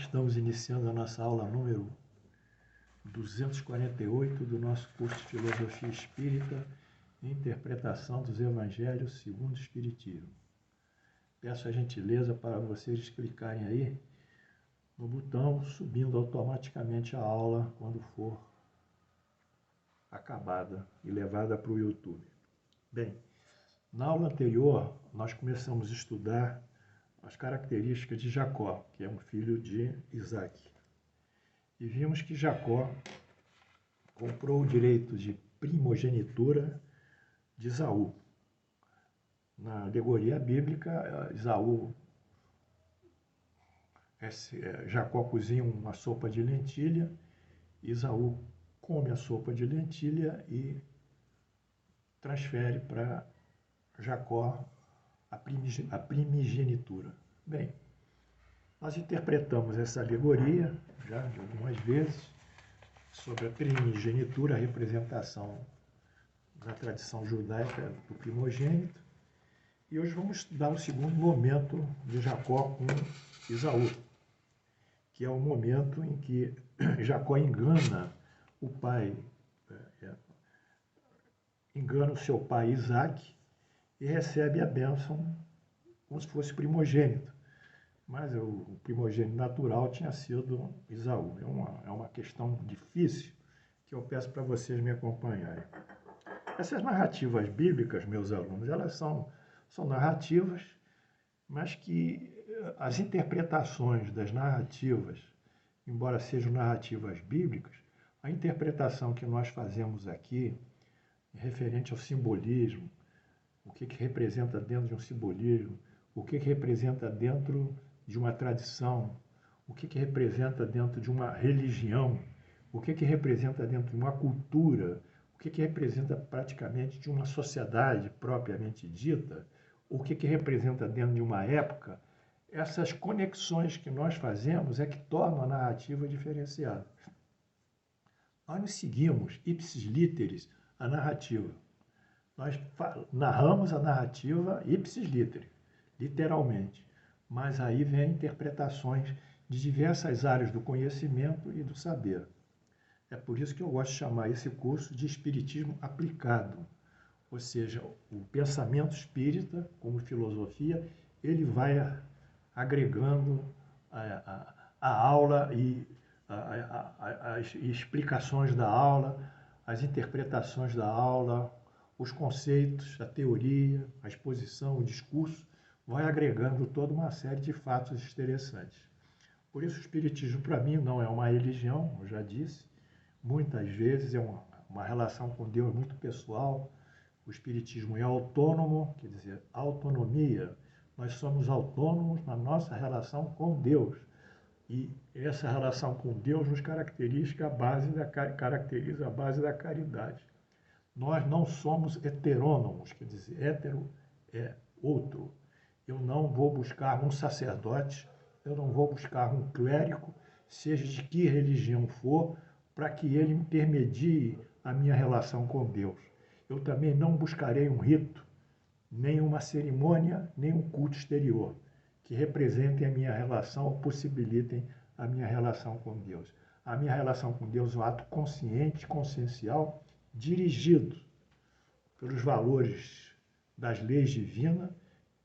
estamos iniciando a nossa aula número 248 do nosso curso de Filosofia Espírita e Interpretação dos Evangelhos segundo o Espiritismo. Peço a gentileza para vocês clicarem aí no botão, subindo automaticamente a aula quando for acabada e levada para o YouTube. Bem, na aula anterior, nós começamos a estudar as características de Jacó, que é um filho de Isaac. E vimos que Jacó comprou o direito de primogenitura de Esaú. Na alegoria bíblica, Jacó cozinha uma sopa de lentilha, Esaú come a sopa de lentilha e transfere para Jacó a primogenitura. Bem, nós interpretamos essa alegoria já de algumas vezes sobre a primogenitura, a representação na tradição judaica do primogênito, e hoje vamos estudar o segundo momento de Jacó com Esaú, que é o momento em que Jacó engana o pai, engana o seu pai Isaac e recebe a bênção como se fosse primogênito. Mas o primogênito natural tinha sido Esaú. É uma questão difícil que eu peço para vocês me acompanharem. Essas narrativas bíblicas, meus alunos, elas são narrativas, mas que as interpretações das narrativas, embora sejam narrativas bíblicas, a interpretação que nós fazemos aqui, referente ao simbolismo, o que representa dentro de um simbolismo, o que representa dentro de uma tradição, o que representa dentro de uma religião, o que representa dentro de uma cultura, o que representa praticamente de uma sociedade propriamente dita, o que representa dentro de uma época. Essas conexões que nós fazemos é que tornam a narrativa diferenciada. Nós não seguimos ipsis literis a narrativa. Nós narramos a narrativa ipsis literis, literalmente. Mas aí vem interpretações de diversas áreas do conhecimento e do saber. É por isso que eu gosto de chamar esse curso de Espiritismo aplicado. Ou seja, o pensamento espírita, como filosofia, ele vai agregando a aula e as explicações da aula, as interpretações da aula, os conceitos, a teoria, a exposição, o discurso, vai agregando toda uma série de fatos interessantes. Por isso o Espiritismo, para mim, não é uma religião, eu já disse, muitas vezes é uma relação com Deus muito pessoal. O Espiritismo é autônomo, quer dizer, autonomia. Nós somos autônomos na nossa relação com Deus. E essa relação com Deus nos caracteriza a base da caridade. Nós não somos heterônomos, quer dizer, hétero é outro. Eu não vou buscar um sacerdote, eu não vou buscar um clérigo, seja de que religião for, para que ele intermedie a minha relação com Deus. Eu também não buscarei um rito, nem uma cerimônia, nem um culto exterior, que representem a minha relação ou possibilitem a minha relação com Deus. A minha relação com Deus é um ato consciente, consciencial, dirigido pelos valores das leis divinas,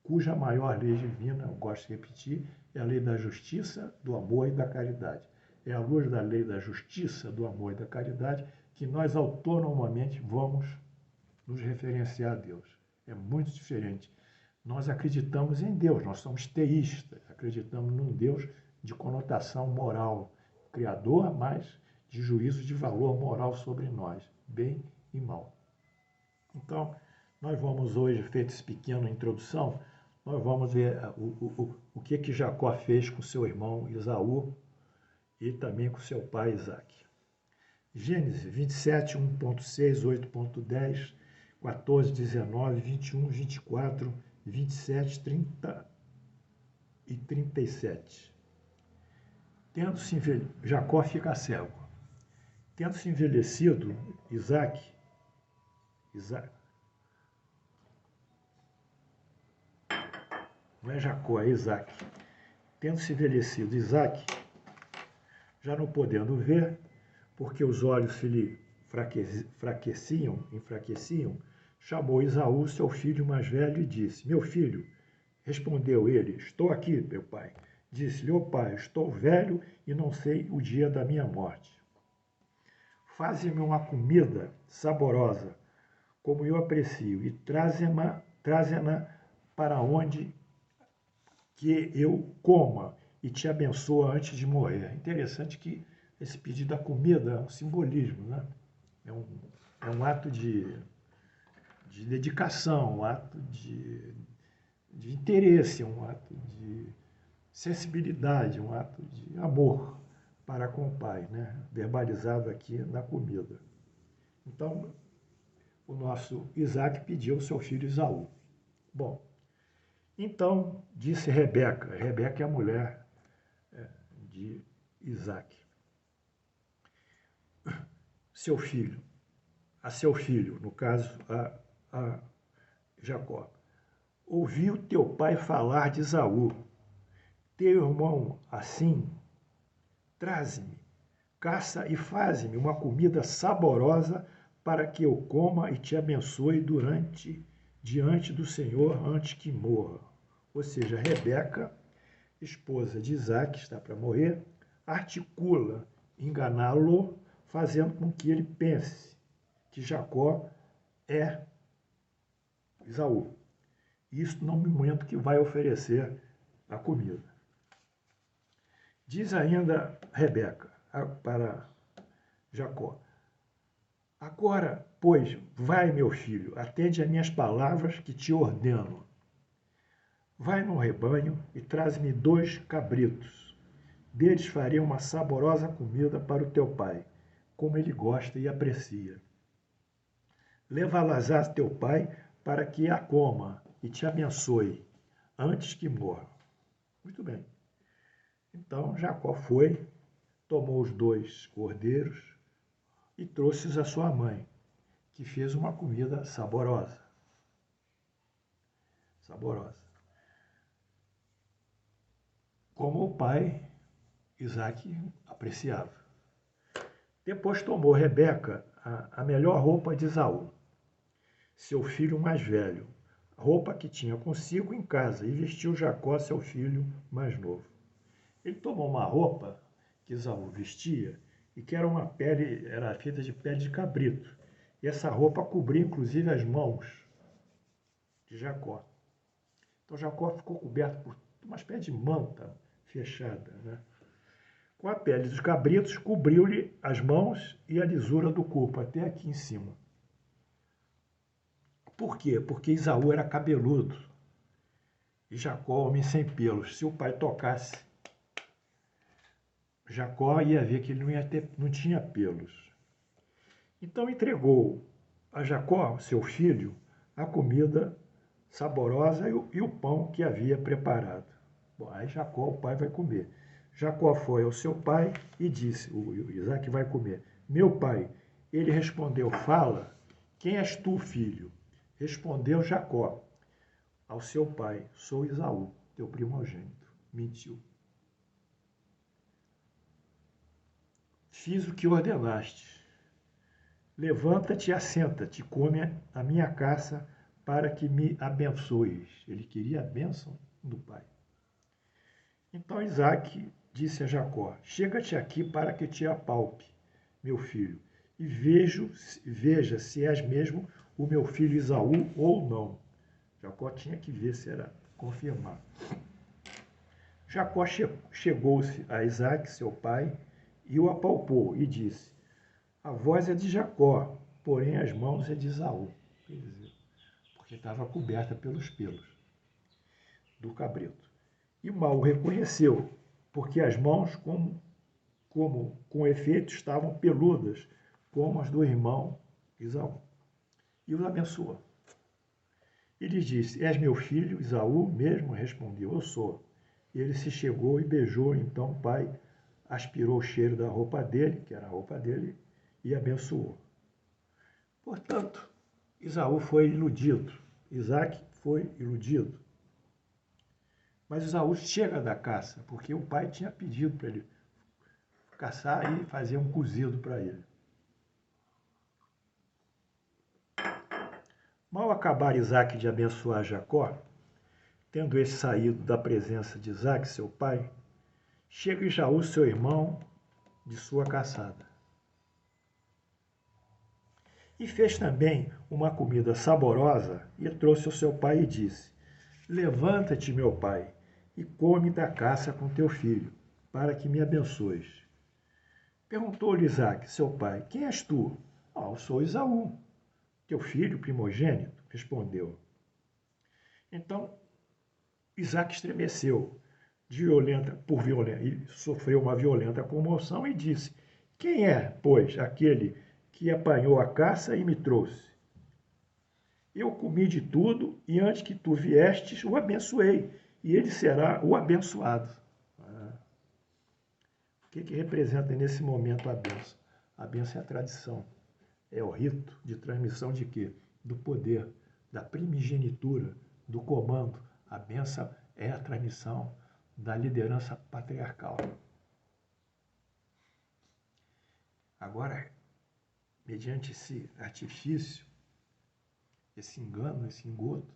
cuja maior lei divina, eu gosto de repetir, é a lei da justiça, do amor e da caridade. É à luz da lei da justiça, do amor e da caridade que nós autonomamente vamos nos referenciar a Deus. É muito diferente. Nós acreditamos em Deus, nós somos teístas, acreditamos num Deus de conotação moral, criador, mas de juízo de valor moral sobre nós, bem e mal. Então, nós vamos hoje, feita essa pequena introdução, nós vamos ver o que Jacó fez com seu irmão Esaú e também com seu pai Isaac. Gênesis 27, 1.6, 8.10, 14, 19, 21, 24, 27, 30 e 37. Jacó fica cego. Tendo-se envelhecido, Isaac, não é Jacó, é Isaac. Tendo-se envelhecido Isaac, já não podendo ver, porque os olhos se lhe enfraqueciam, chamou Esaú, seu filho mais velho, e disse: Meu filho, respondeu ele, estou aqui, meu pai. Disse-lhe, ó pai, estou velho e não sei o dia da minha morte. Faze-me uma comida saborosa, como eu aprecio, e traze-na para onde que eu coma e te abençoa antes de morrer. É interessante que esse pedido da comida é um simbolismo, né? É um ato de dedicação, um ato de interesse, um ato de sensibilidade, um ato de amor para com o pai, né? Verbalizado aqui na comida. Então, o nosso Isaac pediu ao seu filho Esaú. Bom, então disse Rebeca, Rebeca é a mulher de Isaac, seu filho, no caso a Jacó. Ouvi o teu pai falar de Esaú, teu irmão assim, traze-me, caça e faze-me uma comida saborosa para que eu coma e te abençoe diante do Senhor antes que morra. Ou seja, Rebeca, esposa de Isaac, está para morrer, articula enganá-lo, fazendo com que ele pense que Jacó é Esaú. Isso no momento que vai oferecer a comida. Diz ainda Rebeca para Jacó: Agora, pois, vai, meu filho, atende a minhas palavras que te ordeno. Vai no rebanho e traz-me 2 cabritos. Deles farei uma saborosa comida para o teu pai, como ele gosta e aprecia. Leva-las a teu pai para que a coma e te abençoe antes que morra. Muito bem. Então Jacó foi, tomou os 2 cordeiros e trouxe-os à sua mãe, que fez uma comida saborosa. Saborosa. Como o pai, Isaac, apreciava. Depois tomou Rebeca a melhor roupa de Esaú, seu filho mais velho, roupa que tinha consigo em casa, e vestiu Jacó, seu filho mais novo. Ele tomou uma roupa que Esaú vestia e que era feita de pele de cabrito. E essa roupa cobria inclusive as mãos de Jacó. Então Jacó ficou coberto por uma espécie de manta fechada, né? Com a pele dos cabritos, cobriu-lhe as mãos e a lisura do corpo, até aqui em cima. Por quê? Porque Esaú era cabeludo e Jacó, homem sem pelos. Se o pai tocasse, Jacó ia ver que ele não tinha pelos. Então entregou a Jacó, seu filho, a comida saborosa e o pão que havia preparado. Bom, aí Jacó, o pai, vai comer. Jacó foi ao seu pai e disse, o Isaac vai comer, meu pai. Ele respondeu, fala, quem és tu, filho? Respondeu Jacó ao seu pai, sou Esaú, teu primogênito. Mentiu. Fiz o que ordenaste. Levanta-te e assenta-te, come a minha caça para que me abençoes. Ele queria a bênção do pai. Então Isaac disse a Jacó, chega-te aqui para que te apalpe, meu filho, e veja se és mesmo o meu filho Esaú ou não. Jacó tinha que ver se era confirmar. Jacó chegou-se a Isaac, seu pai, e o apalpou e disse, a voz é de Jacó, porém as mãos é de Esaú. Quer dizer, porque estava coberta pelos pelos do cabrito. E mal o reconheceu, porque as mãos, como com efeito, estavam peludas, como as do irmão Esaú. E os abençoou. E lhe disse, és meu filho, Esaú mesmo? Respondeu, eu sou. E ele se chegou e beijou, então o pai aspirou o cheiro da roupa dele, que era a roupa dele, e abençoou. Portanto, Esaú foi iludido, Isaac foi iludido. Mas Esaú chega da caça, porque o pai tinha pedido para ele caçar e fazer um cozido para ele. Mal acabar Isaac de abençoar Jacó, tendo este saído da presença de Isaac, seu pai, chega Esaú, seu irmão, de sua caçada. E fez também uma comida saborosa e trouxe ao seu pai e disse: Levanta-te, meu pai, e come da caça com teu filho, para que me abençoes. Perguntou-lhe Isaac, seu pai: Quem és tu? Eu sou Esaú, teu filho primogênito, respondeu. Então Isaac estremeceu e sofreu uma violenta comoção e disse: Quem é, pois, aquele que apanhou a caça e me trouxe? Eu comi de tudo e antes que tu viestes o abençoei, e ele será o abençoado. O que representa nesse momento a bênção? A bênção é a tradição, é o rito de transmissão de quê? Do poder, da primogenitura, do comando. A bênção é a transmissão da liderança patriarcal. Agora, mediante esse artifício, esse engano, esse engodo,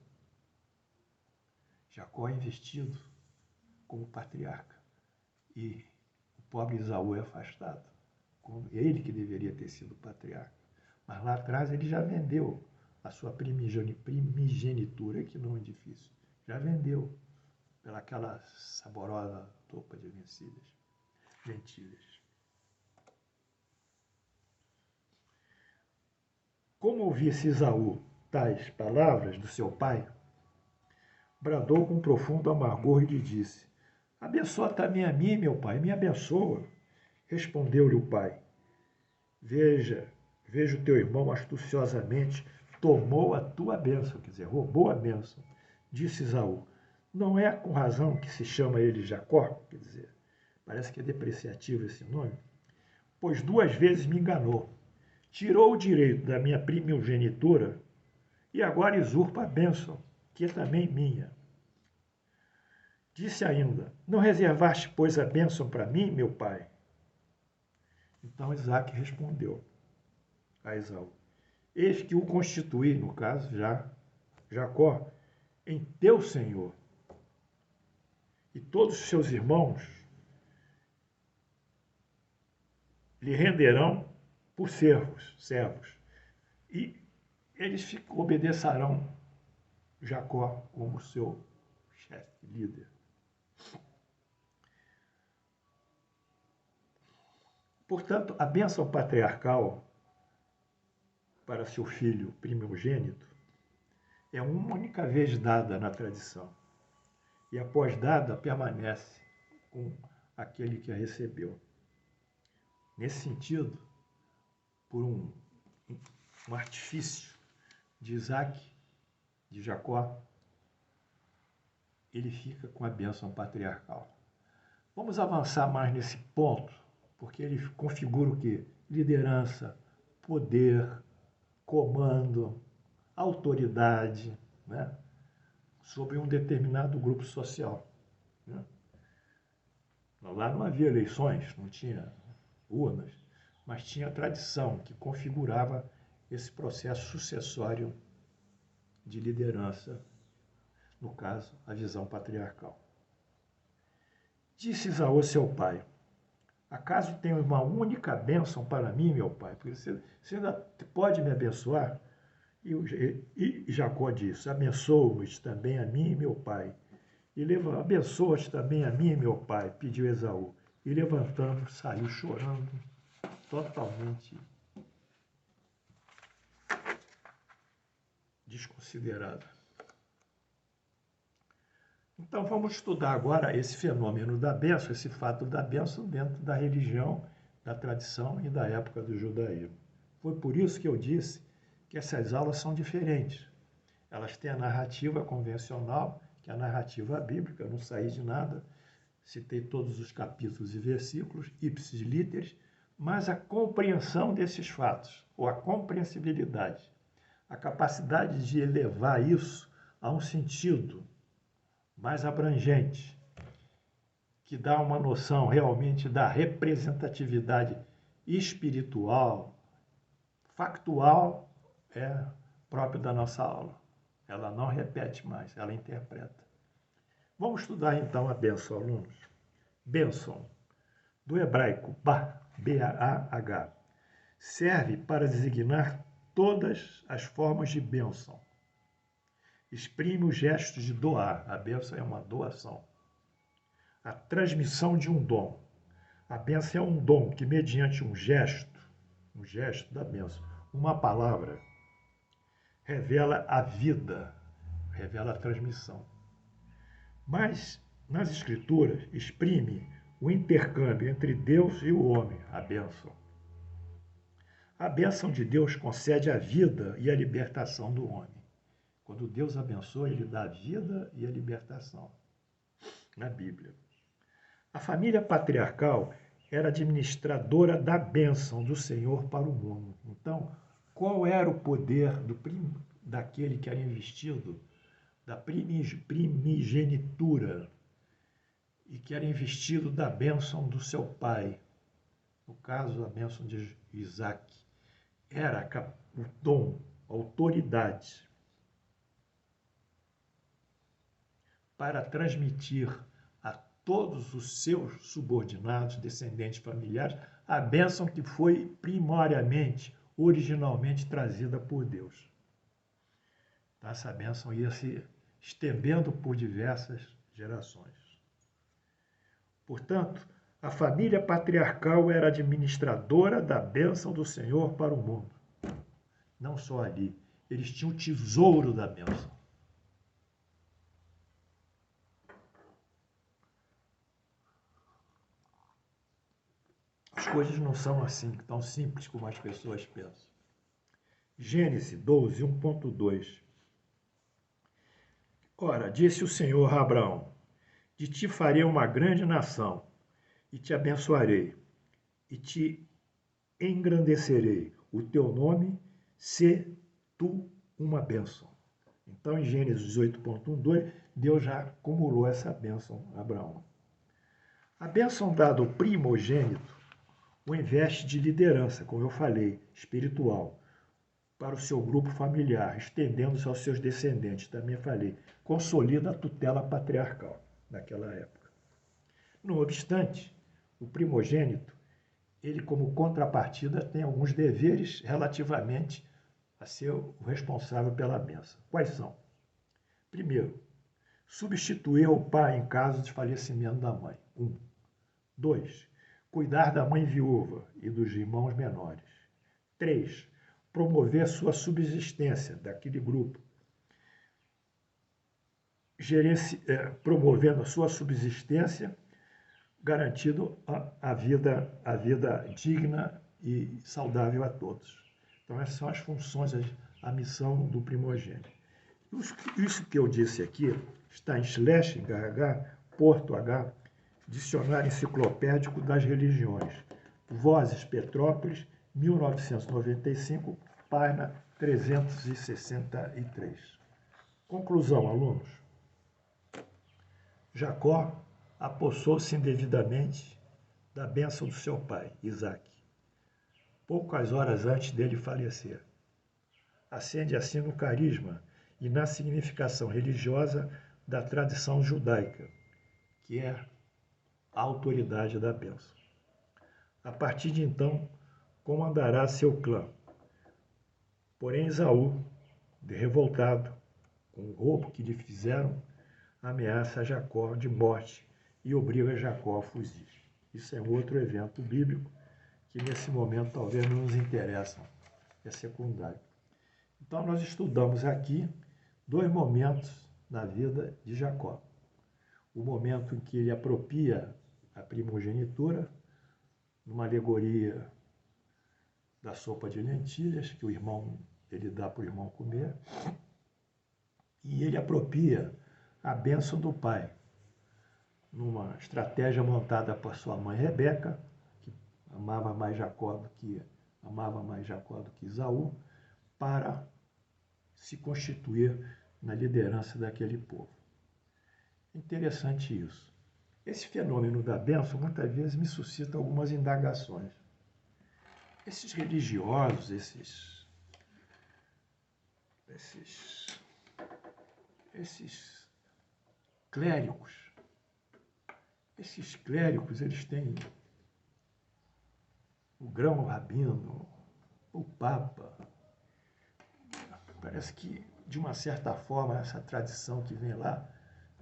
Jacó é investido como patriarca e o pobre Esaú é afastado. Ele que deveria ter sido patriarca. Mas lá atrás ele já vendeu a sua primogenitura, que não é difícil. Já vendeu pelaquela saborosa sopa de lentilhas. Como ouvisse Esaú tais palavras do seu pai, bradou com profundo amargor e lhe disse: Abençoa também a mim, meu pai, me abençoa. Respondeu-lhe o pai: Vejo teu irmão astuciosamente tomou a tua bênção, quer dizer, roubou a bênção. Disse Esaú: Não é com razão que se chama ele Jacó? Quer dizer, parece que é depreciativo esse nome. Pois 2 vezes me enganou. Tirou o direito da minha primogenitura e agora usurpa a bênção, que é também minha. Disse ainda: Não reservaste, pois, a bênção para mim, meu pai? Então Isaac respondeu a Esaú: Eis que o constituí, no caso, Jacó, em teu senhor. E todos os seus irmãos lhe renderão por servos. E eles obedecerão Jacó como seu chefe, líder. Portanto, a bênção patriarcal para seu filho primogênito é uma única vez dada na tradição. E após dada, permanece com aquele que a recebeu. Nesse sentido, por um artifício de Isaac, de Jacó, ele fica com a bênção patriarcal. Vamos avançar mais nesse ponto, porque ele configura o quê? Liderança, poder, comando, autoridade, né? Sobre um determinado grupo social. Né? Lá não havia eleições, não tinha urnas, mas tinha tradição que configurava esse processo sucessório de liderança, no caso, a visão patriarcal. Disse Esaú, seu pai: Acaso tenho uma única bênção para mim, meu pai? Porque você ainda pode me abençoar? E Jacó disse: Abençoa-nos também a mim, meu pai. Abençoa-te também a mim, meu pai, pediu Esaú. E levantando, saiu chorando, totalmente desconsiderado. Então vamos estudar agora esse fenômeno da bênção, esse fato da bênção dentro da religião, da tradição e da época do judaísmo. Foi por isso que eu disse que essas aulas são diferentes. Elas têm a narrativa convencional, que é a narrativa bíblica, eu não saí de nada, citei todos os capítulos e versículos, ipsis literis, mas a compreensão desses fatos, ou a compreensibilidade, a capacidade de elevar isso a um sentido mais abrangente, que dá uma noção realmente da representatividade espiritual, factual, é próprio da nossa aula. Ela não repete mais, ela interpreta. Vamos estudar então a bênção, alunos. Bênção, do hebraico bah, B-A-H, serve para designar todas as formas de bênção. Exprime o gesto de doar. A bênção é uma doação. A transmissão de um dom. A bênção é um dom que, mediante um gesto da bênção, uma palavra, revela a vida, revela a transmissão. Mas, nas Escrituras, exprime o intercâmbio entre Deus e o homem, a bênção. A bênção de Deus concede a vida e a libertação do homem. Quando Deus abençoa, ele dá a vida e a libertação. Na Bíblia. A família patriarcal era administradora da bênção do Senhor para o mundo. Então, qual era o poder daquele que era investido da primigenitura e que era investido da bênção do seu pai? No caso, a bênção de Isaac. Era o dom, a autoridade para transmitir a todos os seus subordinados, descendentes familiares, a bênção que foi primariamente, originalmente trazida por Deus. Então, essa bênção ia se estendendo por diversas gerações. Portanto, a família patriarcal era administradora da bênção do Senhor para o mundo. Não só ali, eles tinham o tesouro da bênção. As coisas não são assim, tão simples como as pessoas pensam. Gênesis 12, 1.2. Ora, disse o Senhor a Abraão, de ti farei uma grande nação, e te abençoarei, e te engrandecerei. O teu nome, se tu uma bênção. Então, em Gênesis 18.1.2, Deus já acumulou essa bênção a Abraão. A bênção dada ao primogênito o investe de liderança, como eu falei, espiritual, para o seu grupo familiar, estendendo-se aos seus descendentes, também falei, consolida a tutela patriarcal naquela época. No obstante, o primogênito, ele como contrapartida tem alguns deveres relativamente a ser o responsável pela bênção. Quais são? Primeiro, substituir o pai em caso de falecimento da mãe. 1. 2. Cuidar da mãe viúva e dos irmãos menores. 3. Promover sua subsistência daquele grupo, promovendo a sua subsistência, garantindo a vida digna e saudável a todos. Então, essas são as funções, a missão do primogênito. Isso que eu disse aqui está em Schlesinger, Porto H, Dicionário Enciclopédico das Religiões. Vozes, Petrópolis, 1995, página 363. Conclusão, alunos. Jacó apossou-se indevidamente da bênção do seu pai, Isaac, poucas horas antes dele falecer. Acende assim no carisma e na significação religiosa da tradição judaica, que é a autoridade da bênção. A partir de então, comandará seu clã. Porém, Esaú, revoltado com o roubo que lhe fizeram, ameaça Jacó de morte e obriga Jacó a fugir. Isso é outro evento bíblico que nesse momento talvez não nos interessa, é secundário. Então nós estudamos aqui 2 momentos na vida de Jacó. O momento em que ele apropria a primogenitura, numa alegoria da sopa de lentilhas, que ele dá para o irmão comer, e ele apropria a bênção do pai, numa estratégia montada por sua mãe Rebeca, que amava mais Jacó do que Esaú, para se constituir na liderança daquele povo. Interessante isso. Esse fenômeno da bênção muitas vezes me suscita algumas indagações. Esses religiosos, esses clérigos, eles têm o grão-rabino, o Papa. Parece que, de uma certa forma, essa tradição que vem lá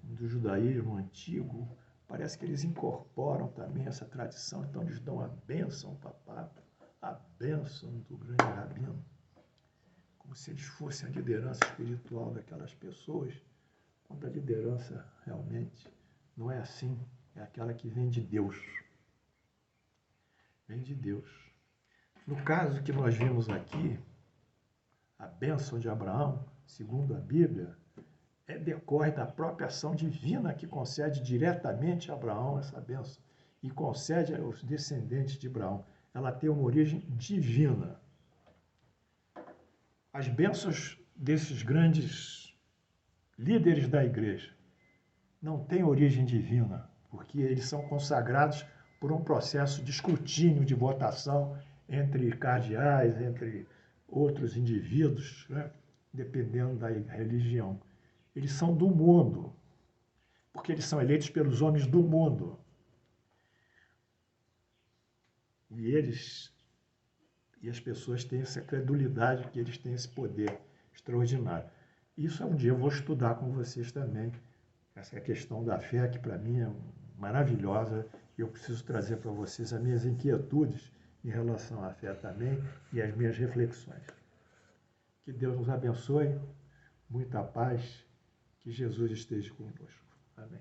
do judaísmo antigo, parece que eles incorporam também essa tradição, então eles dão a bênção para o Papa, a bênção do grande rabino, como se eles fossem a liderança espiritual daquelas pessoas, quando a liderança realmente não é assim, é aquela que vem de Deus. Vem de Deus. No caso que nós vimos aqui, a bênção de Abraão, segundo a Bíblia, decorre da própria ação divina que concede diretamente a Abraão essa bênção e concede aos descendentes de Abraão. Ela tem uma origem divina. As bênçãos desses grandes líderes da igreja não têm origem divina, porque eles são consagrados por um processo de escrutínio, de votação entre cardeais, entre outros indivíduos, né? Dependendo da religião. Eles são do mundo, porque eles são eleitos pelos homens do mundo. E as pessoas têm essa credulidade que eles têm esse poder extraordinário. Isso um dia eu vou estudar com vocês também, essa questão da fé, que para mim é maravilhosa, e eu preciso trazer para vocês as minhas inquietudes em relação à fé também e as minhas reflexões. Que Deus nos abençoe, muita paz, que Jesus esteja conosco. Amém.